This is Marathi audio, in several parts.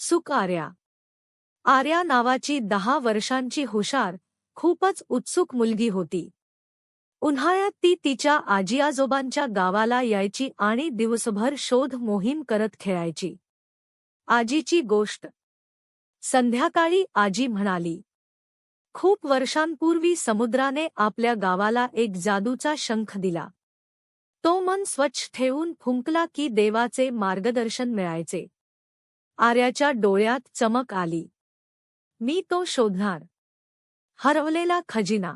सुख आर्या. आर्या नावाची 10 वर्षांची हुशार, खूपच उत्सुक मुलगी होती. उन्हाळ्यात ती तिच्या आजी-आजोबांच्या गावाला यायची आणि दिवसभर शोध मोहीम करत खेळायची. आजीची गोष्ट. संध्याकाळी आजी म्हणाली, खूप वर्षांपूर्वी समुद्राने आपल्या गावाला एक जादूचा शंख दिला. तो मन स्वच्छ ठेवून फुंकला की देवाचे मार्गदर्शन मिळायचे. आर्याच्या डोळ्यात चमक आली. मी तो शोधणार. हरवलेला खजिना.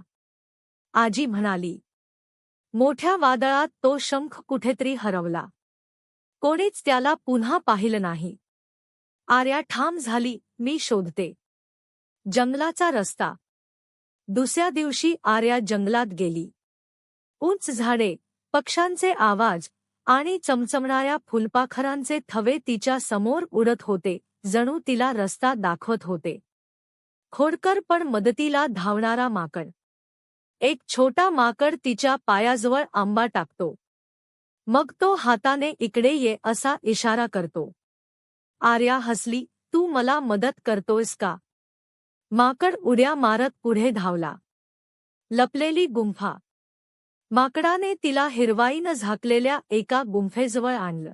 आजी म्हणाली. मोठ्या वादळात तो शंख कुठेतरी हरवला. कोणीच त्याला पुन्हा पाहिलं नाही. आर्या ठाम झाली, मी शोधते. जंगलाचा रस्ता. दुसऱ्या दिवशी आर्या जंगलात गेली. उंच झाडे, पक्ष्यांचे आवाज आणि चमचमणाऱ्या फुलपाखरांचे थवे तिच्या समोर उडत होते, जणू तिला रस्ता दाखवत होते. खोडकर पण मदतीला धावणारा माकड. एक छोटा माकड तिच्या पायाजवळ आंबा टाकतो. मग तो हाताने इकडे ये असा इशारा करतो. आर्या हसली, तू मला मदत करतोयस का? माकड उड्या मारत पुढे धावला. लपलेली गुंफा. माकडाने तिला हिरवाईनं झाकलेल्या एका गुंफेजवळ आणलं.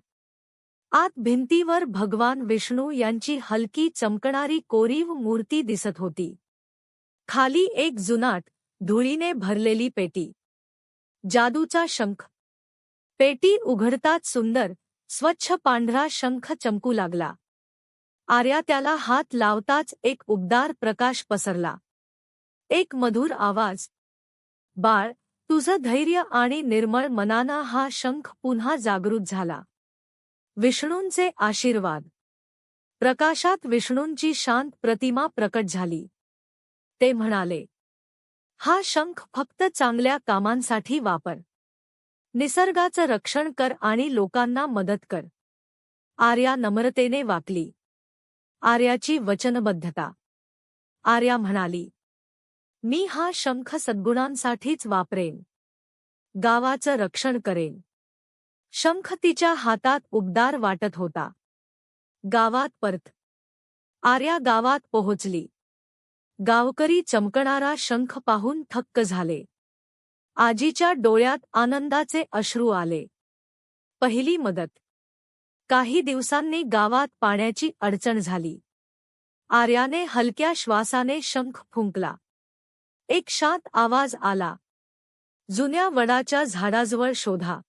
आत भिंतीवर भगवान विष्णू यांची हलकी चमकणारी कोरीव मूर्ती दिसत होती. खाली एक जुनाट, धुळीने भरलेली पेटी. जादूचा शंख. पेटी उघडताच सुंदर, स्वच्छ पांढरा शंख चमकू लागला. आर्या त्याला हात लावताच एक उबदार प्रकाश पसरला. एक मधुर आवाज. बाळ, तुझं धैर्य आणि निर्मळ मनानं हा शंख पुन्हा जागृत झाला. विष्णूंचे आशीर्वाद. प्रकाशात विष्णूंची शांत प्रतिमा प्रकट झाली. ते म्हणाले, हा शंख फक्त चांगल्या कामांसाठी वापर. निसर्गाचं रक्षण कर आणि लोकांना मदत कर. आर्या नम्रतेने वाकली. आर्याची वचनबद्धता. आर्या म्हणाली, मी हा शंख सद्गुणांसाठीच वापरेन. गावाचं रक्षण करेन. शंख तिच्या हातात उबदार वाटत होता. गावात परत. आर्या गावात पोहोचली. गावकरी चमकणारा शंख पाहून थक्क झाले. आजीच्या डोळ्यात आनंदाचे अश्रू आले. पहिली मदत. काही दिवसांनी गावात पाण्याची अडचण झाली. आर्याने हलक्या श्वासाने शंख फुंकला. एक शांत आवाज आला. जुन्या वडाच्या झाडाजवळ शोधा.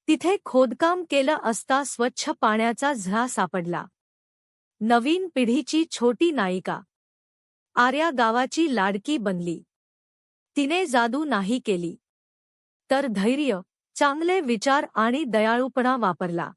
तिथे खोदकाम केलं असता स्वच्छ पाण्याचा झरा सापडला. नवीन पिढीची छोटी नायिका. आर्या गावाची लाडकी बनली. तिने जादू नाही केली, तर धैर्य, चांगले विचार आणि दयाळूपणा वापरला.